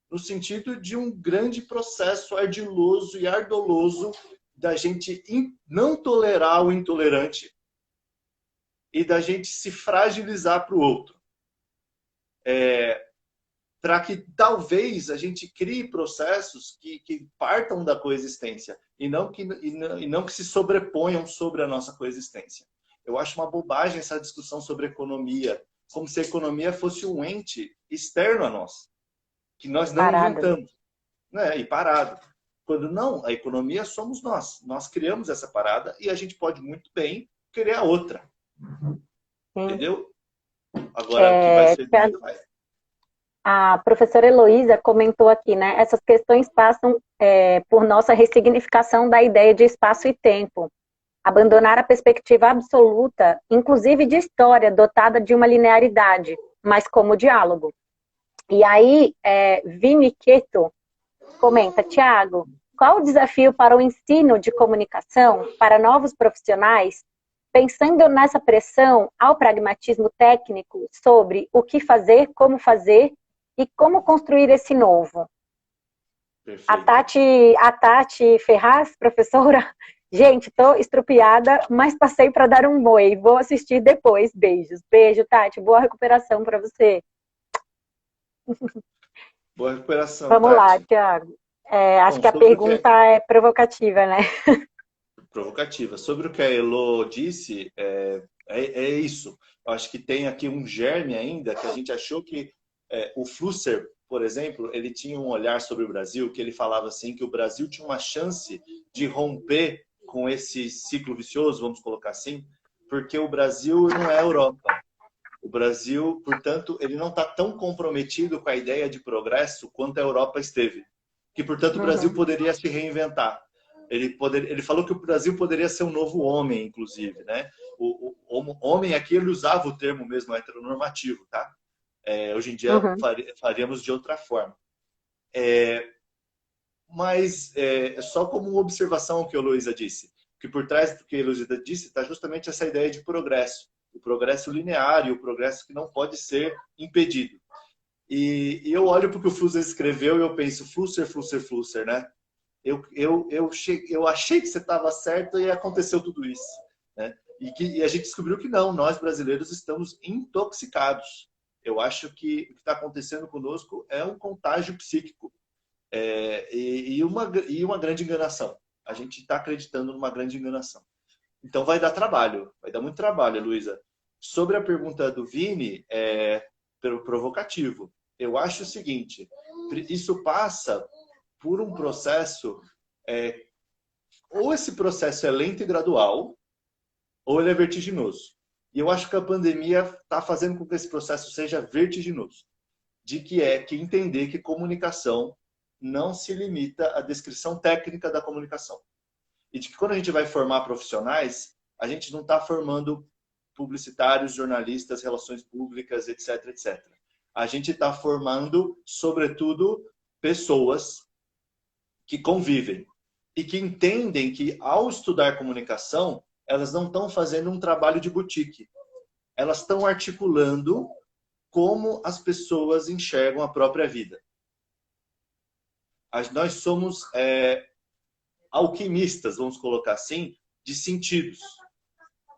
Speaker 2: no sentido de um grande processo ardiloso e ardoloso da gente não tolerar o intolerante e da gente se fragilizar para o outro. Para que talvez a gente crie processos que partam da coexistência e não que se sobreponham sobre a nossa coexistência. Eu acho uma bobagem essa discussão sobre economia, como se a economia fosse um ente externo a nós, que nós não inventamos, né? E parado. Quando não, a economia somos nós. Nós criamos essa parada e a gente pode muito bem criar outra. Entendeu? Agora, o que vai ser doido, vai.
Speaker 1: A professora Heloísa comentou aqui, né? Essas questões passam por nossa ressignificação da ideia de espaço e tempo. Abandonar a perspectiva absoluta, inclusive de história, dotada de uma linearidade, mas como diálogo. E aí, Vini Queto comenta, Tiago, qual o desafio para o ensino de comunicação para novos profissionais, pensando nessa pressão ao pragmatismo técnico sobre o que fazer, como fazer e como construir esse novo? A Tati Ferraz, professora, gente, estou estrupiada, mas passei para dar um oi. Vou assistir depois. Beijos. Beijo, Tati. Boa recuperação para você.
Speaker 2: Boa recuperação,
Speaker 1: Vamos
Speaker 2: Tati.
Speaker 1: lá, Tiago. Acho que a pergunta é provocativa, né?
Speaker 2: Provocativa. Sobre o que a Elo disse, é isso. Eu acho que tem aqui um germe ainda, que a gente achou que o Flusser, por exemplo, ele tinha um olhar sobre o Brasil, que ele falava assim, que o Brasil tinha uma chance de romper com esse ciclo vicioso, vamos colocar assim, porque o Brasil não é a Europa. O Brasil, portanto, ele não está tão comprometido com a ideia de progresso quanto a Europa esteve. Que, portanto, o Brasil poderia se reinventar. Ele falou que o Brasil poderia ser um novo homem, inclusive, né? O homem aqui, ele usava o termo mesmo heteronormativo, tá? Hoje em dia faríamos de outra forma. Mas só como uma observação ao que a Heloísa disse, que por trás do que a Heloísa disse está justamente essa ideia de progresso. O progresso linear e o progresso que não pode ser impedido. E eu olho para o que o Flusser escreveu e eu penso, Flusser, né? Eu achei que você estava certo e aconteceu tudo isso. Né? E a gente descobriu que não, nós brasileiros estamos intoxicados. Eu acho que o que está acontecendo conosco é um contágio psíquico. E uma grande enganação. A gente está acreditando numa grande enganação. Então vai dar trabalho, vai dar muito trabalho, Luísa. Sobre a pergunta do Vini, pelo provocativo, eu acho o seguinte, isso passa por um processo, ou esse processo é lento e gradual, ou ele é vertiginoso. E eu acho que a pandemia está fazendo com que esse processo seja vertiginoso. De que entender que comunicação não se limita à descrição técnica da comunicação. E de que quando a gente vai formar profissionais, a gente não está formando publicitários, jornalistas, relações públicas, etc, etc. A gente está formando, sobretudo, pessoas que convivem e que entendem que, ao estudar comunicação, elas não estão fazendo um trabalho de boutique. Elas estão articulando como as pessoas enxergam a própria vida. Nós somos alquimistas, vamos colocar assim, de sentidos.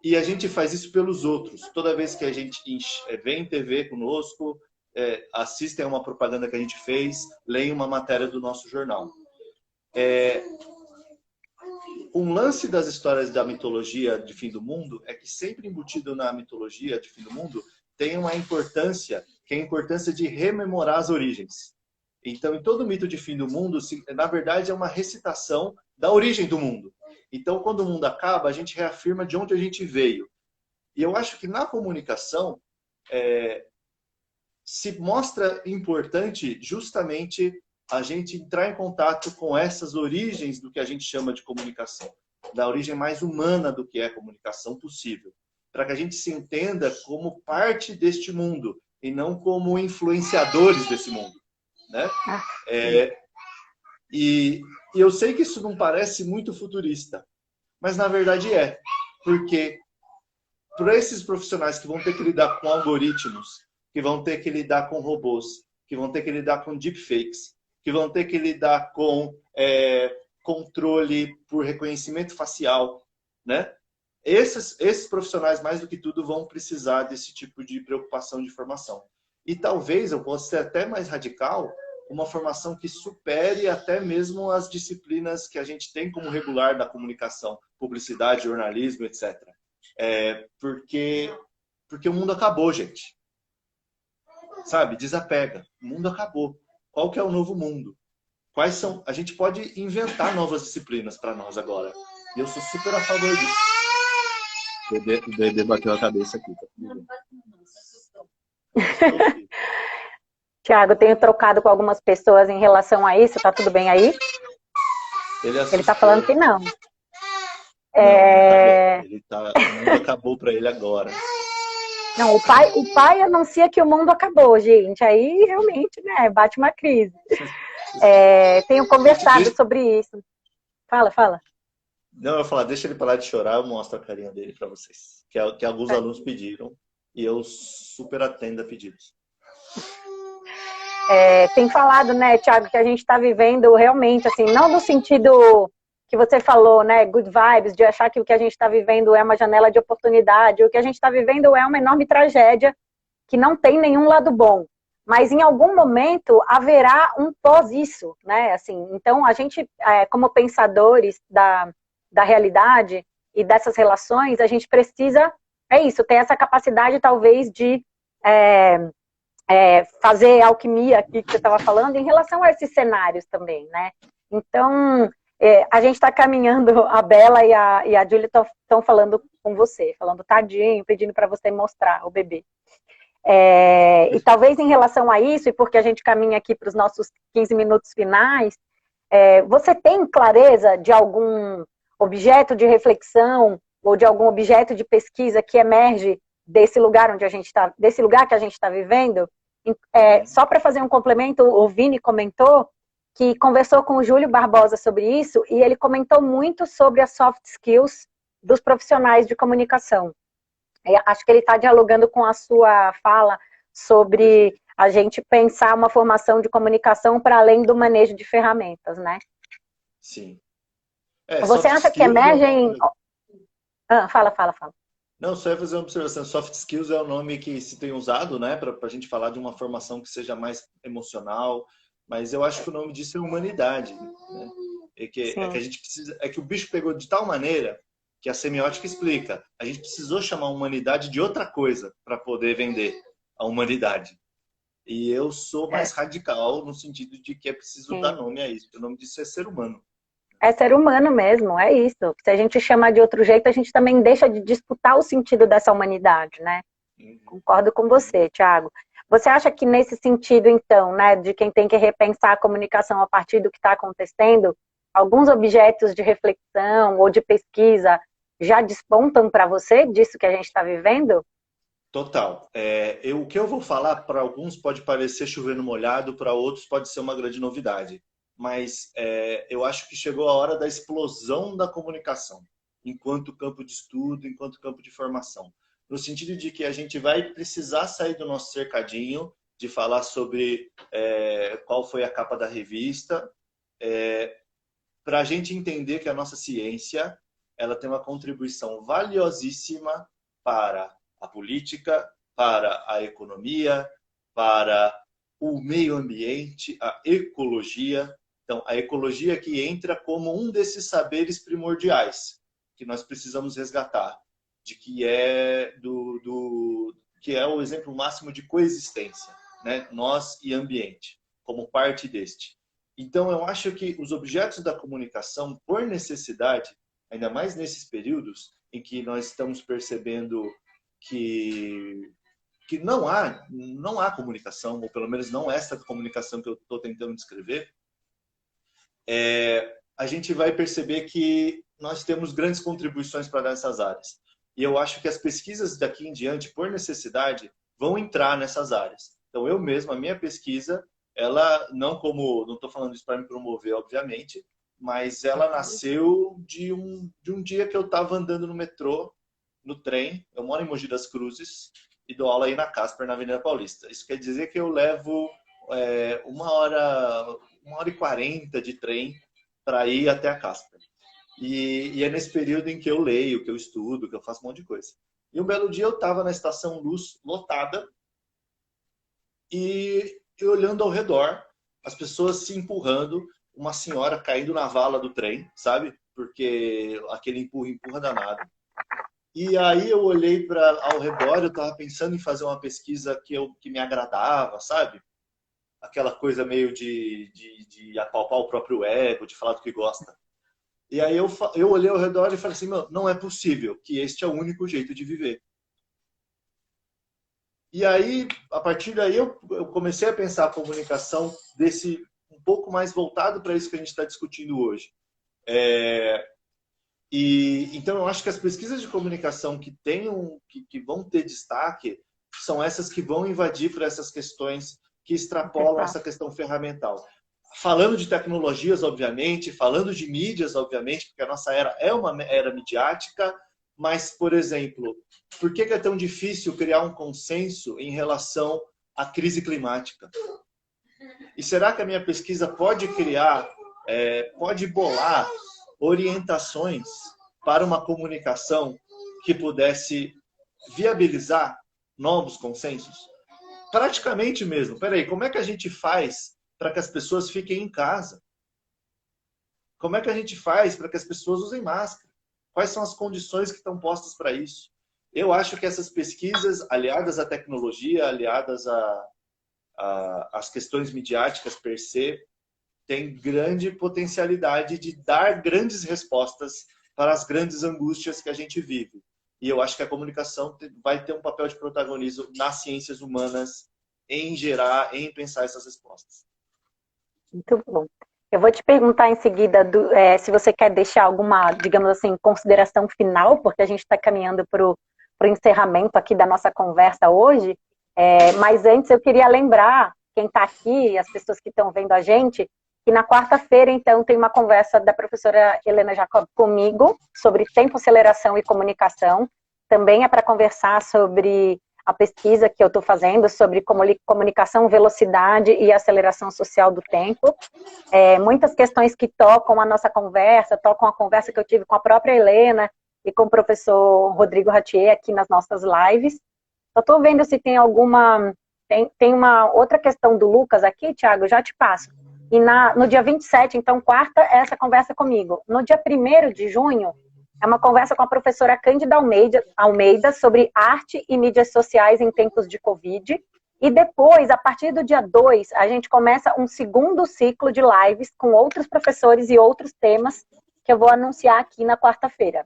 Speaker 2: E a gente faz isso pelos outros. Toda vez que a gente vê em TV conosco, assistem a uma propaganda que a gente fez, leem uma matéria do nosso jornal. Um lance das histórias da mitologia de fim do mundo é que sempre embutido na mitologia de fim do mundo tem uma importância, que é a importância de rememorar as origens. Então, em todo mito de fim do mundo, na verdade, é uma recitação da origem do mundo. Então, quando o mundo acaba, a gente reafirma de onde a gente veio. E eu acho que na comunicação se mostra importante justamente a gente entrar em contato com essas origens do que a gente chama de comunicação, da origem mais humana do que é a comunicação possível, para que a gente se entenda como parte deste mundo e não como influenciadores desse mundo, né? E eu sei que isso não parece muito futurista, mas na verdade porque para esses profissionais que vão ter que lidar com algoritmos, que vão ter que lidar com robôs, que vão ter que lidar com deepfakes, que vão ter que lidar com controle por reconhecimento facial, né? Esses profissionais, mais do que tudo, vão precisar desse tipo de preocupação de formação. E talvez, eu possa ser até mais radical, uma formação que supere até mesmo as disciplinas que a gente tem como regular da comunicação, publicidade, jornalismo, etc. Porque o mundo acabou, gente. Sabe? Desapega. O mundo acabou. Qual que é o novo mundo? Quais são? A gente pode inventar novas disciplinas para nós agora. E eu sou super a favor disso. O bebê bateu a cabeça aqui.
Speaker 1: Tiago, tenho trocado com algumas pessoas em relação a isso. Tá tudo bem aí? Ele tá falando que não.
Speaker 2: Não, o mundo acabou para ele agora.
Speaker 1: Não, o pai anuncia que o mundo acabou, gente. Aí realmente, né, bate uma crise. Tenho conversado sobre isso. Fala.
Speaker 2: Não, eu ia falar, deixa ele parar de chorar, eu mostro a carinha dele para vocês. Que alguns alunos pediram e eu super atendo a pedidos.
Speaker 1: Tem falado, né, Tiago, que a gente está vivendo realmente, assim, não no sentido que você falou, né, good vibes, de achar que o que a gente está vivendo é uma janela de oportunidade, o que a gente está vivendo é uma enorme tragédia que não tem nenhum lado bom. Mas em algum momento haverá um pós isso, né, assim, então a gente, como pensadores da realidade e dessas relações, a gente precisa, ter essa capacidade talvez de fazer alquimia aqui que você estava falando em relação a esses cenários também, né? Então, a gente está caminhando, a Bela e a Júlia estão falando com você, falando tadinho, pedindo para você mostrar o bebê. E talvez em relação a isso, e porque a gente caminha aqui para os nossos 15 minutos finais, você tem clareza de algum objeto de reflexão ou de algum objeto de pesquisa que emerge desse lugar onde a gente está, desse lugar que a gente está vivendo? Só para fazer um complemento, o Vini comentou que conversou com o Júlio Barbosa sobre isso e ele comentou muito sobre as soft skills dos profissionais de comunicação. Acho que ele está dialogando com a sua fala sobre a gente pensar uma formação de comunicação para além do manejo de ferramentas, né?
Speaker 2: Sim.
Speaker 1: Você acha que emergem... Fala.
Speaker 2: Não, só ia fazer uma observação. Soft skills é o nome que se tem usado, né, para a gente falar de uma formação que seja mais emocional, mas eu acho que o nome disso é humanidade, né? É que a gente precisa, é que o bicho pegou de tal maneira que a semiótica explica. A gente precisou chamar a humanidade de outra coisa para poder vender a humanidade. E eu sou mais radical no sentido de que é preciso dar
Speaker 1: Sim.
Speaker 2: nome a isso. O nome disso é ser humano.
Speaker 1: É ser humano mesmo, é isso. Se a gente chamar de outro jeito, a gente também deixa de disputar o sentido dessa humanidade, né?
Speaker 2: Uhum.
Speaker 1: Concordo com você, Thiago. Você acha que nesse sentido, então, né, de quem tem que repensar a comunicação a partir do que está acontecendo, alguns objetos de reflexão ou de pesquisa já despontam para você disso que a gente está vivendo?
Speaker 2: Total. O que eu vou falar para alguns pode parecer chover no molhado, para outros pode ser uma grande novidade. Mas eu acho que chegou a hora da explosão da comunicação, enquanto campo de estudo, enquanto campo de formação. No sentido de que a gente vai precisar sair do nosso cercadinho, de falar sobre qual foi a capa da revista, para a gente entender que a nossa ciência ela tem uma contribuição valiosíssima para a política, para a economia, para o meio ambiente, a ecologia. Então, a ecologia que entra como um desses saberes primordiais que nós precisamos resgatar, de que é o exemplo máximo de coexistência, né? Nós e ambiente, como parte deste. Então, eu acho que os objetos da comunicação, por necessidade, ainda mais nesses períodos em que nós estamos percebendo que não há comunicação, ou pelo menos não essa comunicação que eu estou tentando descrever, a gente vai perceber que nós temos grandes contribuições para nessas áreas. E eu acho que as pesquisas daqui em diante, por necessidade, vão entrar nessas áreas. Então, eu mesmo, a minha pesquisa, ela não estou falando isso para me promover, obviamente, mas ela nasceu de um dia que eu estava andando no metrô, no trem. Eu moro em Mogi das Cruzes e dou aula aí na Casper, na Avenida Paulista. Isso quer dizer que eu levo 1h40 de trem para ir até a Casper. E é nesse período em que eu leio, que eu estudo, que eu faço um monte de coisa. E um belo dia eu estava na Estação Luz lotada e olhando ao redor, as pessoas se empurrando, uma senhora caindo na vala do trem, sabe? Porque aquele empurra danado. E aí eu olhei ao redor, eu estava pensando em fazer uma pesquisa que me agradava, sabe? Aquela coisa meio de apalpar o próprio ego, de falar do que gosta. E aí eu olhei ao redor e falei assim, não é possível que este é o único jeito de viver. E aí, a partir daí, eu comecei a pensar a comunicação um pouco mais voltado para isso que a gente está discutindo hoje. Então, eu acho que as pesquisas de comunicação que vão ter destaque são essas que vão invadir por essas questões que extrapolam essa questão ferramental. Falando de tecnologias, obviamente, falando de mídias, obviamente, porque a nossa era é uma era midiática, mas, por exemplo, por que é tão difícil criar um consenso em relação à crise climática? E será que a minha pesquisa pode pode bolar orientações para uma comunicação que pudesse viabilizar novos consensos? Praticamente mesmo. Peraí, como é que a gente faz para que as pessoas fiquem em casa? Como é que a gente faz para que as pessoas usem máscara? Quais são as condições que estão postas para isso? Eu acho que essas pesquisas, aliadas à tecnologia, aliadas às questões midiáticas per se, têm grande potencialidade de dar grandes respostas para as grandes angústias que a gente vive. E eu acho que a comunicação vai ter um papel de protagonismo nas ciências humanas em gerar, em pensar essas respostas.
Speaker 1: Muito bom. Eu vou te perguntar em seguida se você quer deixar alguma, digamos assim, consideração final, porque a gente está caminhando para o encerramento aqui da nossa conversa hoje. Mas antes eu queria lembrar quem está aqui, as pessoas que estão vendo a gente, que na quarta-feira, então, tem uma conversa da professora Helena Jacob comigo sobre tempo, aceleração e comunicação. Também é para conversar sobre a pesquisa que eu estou fazendo sobre comunicação, velocidade e aceleração social do tempo. Muitas questões que tocam a nossa conversa, tocam a conversa que eu tive com a própria Helena e com o professor Rodrigo Ratier aqui nas nossas lives. Eu estou vendo se tem Tem uma outra questão do Lucas aqui, Thiago, eu já te passo. E no dia 27, então, quarta, é essa conversa comigo. No dia 1º de junho, é uma conversa com a professora Cândida Almeida sobre arte e mídias sociais em tempos de Covid. E depois, a partir do dia 2, a gente começa um segundo ciclo de lives com outros professores e outros temas que eu vou anunciar aqui na quarta-feira.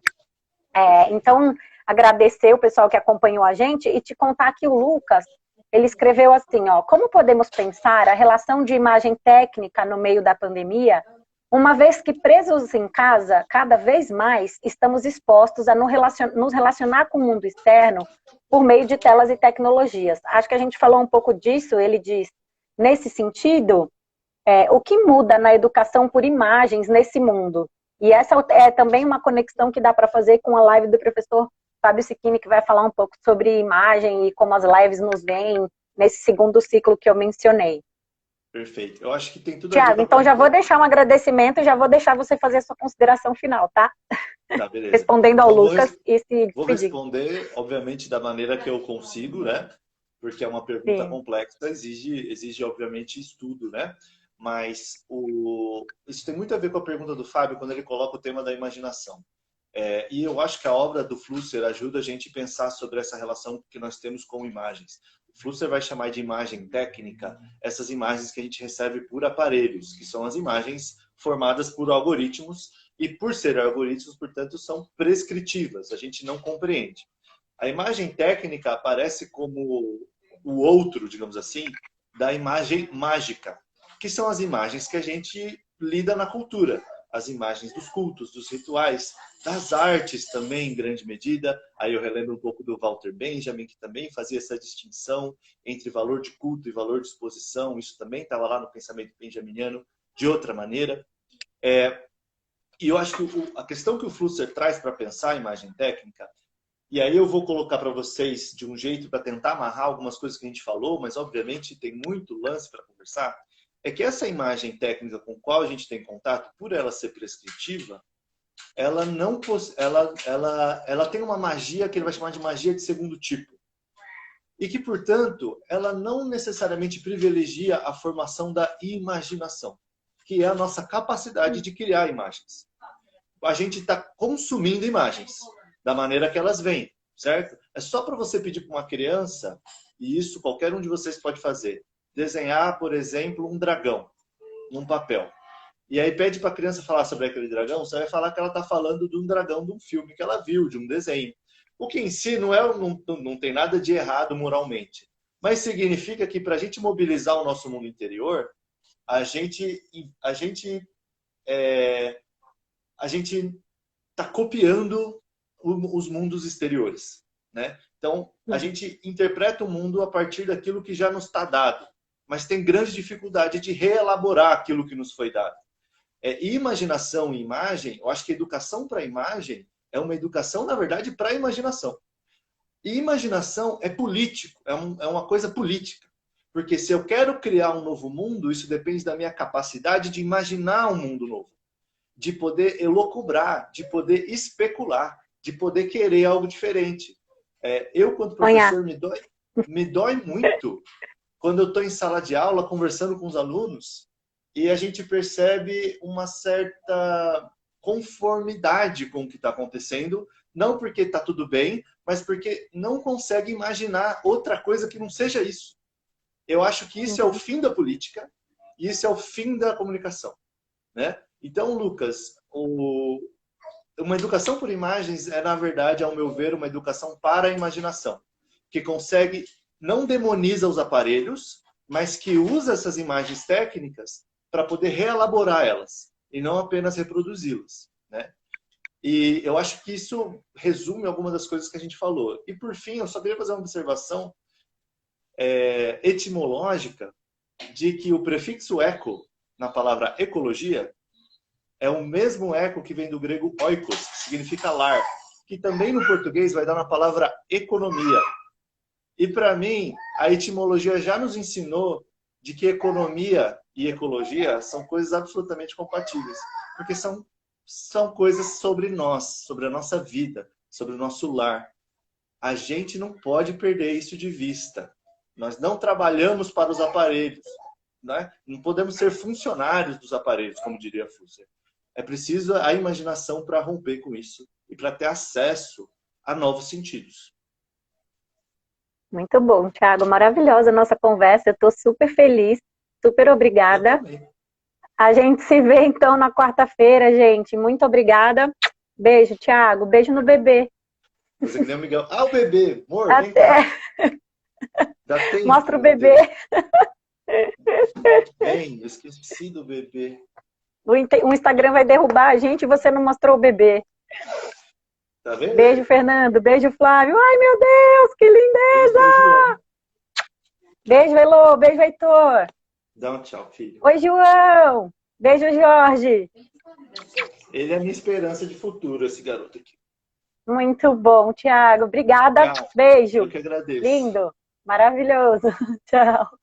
Speaker 1: Então, agradecer o pessoal que acompanhou a gente e te contar que o Lucas, ele escreveu assim, ó, como podemos pensar a relação de imagem técnica no meio da pandemia, uma vez que presos em casa, cada vez mais estamos expostos a nos relacionar com o mundo externo por meio de telas e tecnologias. Acho que a gente falou um pouco disso, ele diz, nesse sentido, o que muda na educação por imagens nesse mundo? E essa é também uma conexão que dá para fazer com a live do professor Fábio Sicchini, que vai falar um pouco sobre imagem e como as lives nos veem nesse segundo ciclo que eu mencionei.
Speaker 2: Perfeito. Eu acho que tem tudo a ver
Speaker 1: Tiago,
Speaker 2: com
Speaker 1: então já vou deixar um agradecimento e já vou deixar você fazer a sua consideração final, tá?
Speaker 2: Tá, beleza.
Speaker 1: Respondendo ao
Speaker 2: Então,
Speaker 1: Lucas e se despedir.
Speaker 2: Vou responder, obviamente, da maneira que eu consigo, né? Porque é uma pergunta
Speaker 1: Sim.
Speaker 2: complexa, exige, obviamente, estudo, né? Mas isso tem muito a ver com a pergunta do Fábio, quando ele coloca o tema da imaginação. E eu acho que a obra do Flusser ajuda a gente a pensar sobre essa relação que nós temos com imagens. O Flusser vai chamar de imagem técnica essas imagens que a gente recebe por aparelhos, que são as imagens formadas por algoritmos, e por serem algoritmos, portanto, são prescritivas, a gente não compreende. A imagem técnica aparece como o outro, digamos assim, da imagem mágica, que são as imagens que a gente lida na cultura. As imagens dos cultos, dos rituais, das artes também, em grande medida. Aí eu relembro um pouco do Walter Benjamin, que também fazia essa distinção entre valor de culto e valor de exposição. Isso também estava lá no pensamento benjaminiano, de outra maneira. E eu acho que a questão que o Flusser traz para pensar a imagem técnica, e aí eu vou colocar para vocês de um jeito para tentar amarrar algumas coisas que a gente falou, mas obviamente tem muito lance para conversar, é que essa imagem técnica com a qual a gente tem contato, por ela ser prescritiva, ela não ela tem uma magia que ele vai chamar de magia de segundo tipo. E que, portanto, ela não necessariamente privilegia a formação da imaginação, que é a nossa capacidade de criar imagens. A gente está consumindo imagens da maneira que elas vêm, certo? É só para você pedir para uma criança, e isso qualquer um de vocês pode fazer, desenhar, por exemplo, um dragão num papel. E aí pede para a criança falar sobre aquele dragão, você vai falar que ela está falando de um dragão de um filme que ela viu, de um desenho. O que em si não tem nada de errado moralmente. Mas significa que para a gente mobilizar o nosso mundo interior, a gente está copiando os mundos exteriores, né? Então, a gente interpreta o mundo a partir daquilo que já nos está dado, mas tem grande dificuldade de reelaborar aquilo que nos foi dado. Imaginação e imagem, eu acho que educação para a imagem é uma educação, na verdade, para a imaginação. E imaginação é político, é uma coisa política. Porque se eu quero criar um novo mundo, isso depende da minha capacidade de imaginar um mundo novo, de poder elocubrar, de poder especular, de poder querer algo diferente. Eu, quanto professor, me dói muito quando eu estou em sala de aula conversando com os alunos e a gente percebe uma certa conformidade com o que está acontecendo, não porque está tudo bem, mas porque não consegue imaginar outra coisa que não seja isso. Eu acho que isso é o fim da política e isso é o fim da comunicação, né? Então, Lucas, uma educação por imagens na verdade, ao meu ver, uma educação para a imaginação, que consegue, não demoniza os aparelhos, mas que usa essas imagens técnicas para poder reelaborar elas e não apenas reproduzi-las, né? E eu acho que isso resume algumas das coisas que a gente falou. E por fim, eu só queria fazer uma observação etimológica de que o prefixo eco na palavra ecologia é o mesmo eco que vem do grego oikos, que significa lar, que também no português vai dar na palavra economia. E para mim, a etimologia já nos ensinou de que economia e ecologia são coisas absolutamente compatíveis, porque são coisas sobre nós, sobre a nossa vida, sobre o nosso lar. A gente não pode perder isso de vista. Nós não trabalhamos para os aparelhos, né? Não podemos ser funcionários dos aparelhos, como diria Fusser. É preciso a imaginação para romper com isso e para ter acesso a novos sentidos.
Speaker 1: Muito bom, Thiago. Maravilhosa a nossa conversa. Eu estou super feliz, super obrigada. A gente se vê então na quarta-feira, gente. Muito obrigada. Beijo, Thiago. Beijo no bebê.
Speaker 2: Você que nem o Miguel. Ah, o bebê. Amor, vem
Speaker 1: Até.
Speaker 2: cá.
Speaker 1: Mostra o bebê.
Speaker 2: Bem, eu esqueci do bebê.
Speaker 1: O Instagram vai derrubar a gente e você não mostrou o bebê.
Speaker 2: Tá vendo?
Speaker 1: Beijo, Fernando. Beijo, Flávio. Ai, meu Deus, que lindeza! Beijo, Elô. Beijo, Heitor.
Speaker 2: Dá um tchau, filho.
Speaker 1: Oi, João. Beijo, Jorge.
Speaker 2: Ele é a minha esperança de futuro, esse garoto aqui.
Speaker 1: Muito bom, Thiago. Obrigada. Beijo.
Speaker 2: Eu que agradeço.
Speaker 1: Lindo. Maravilhoso. Tchau.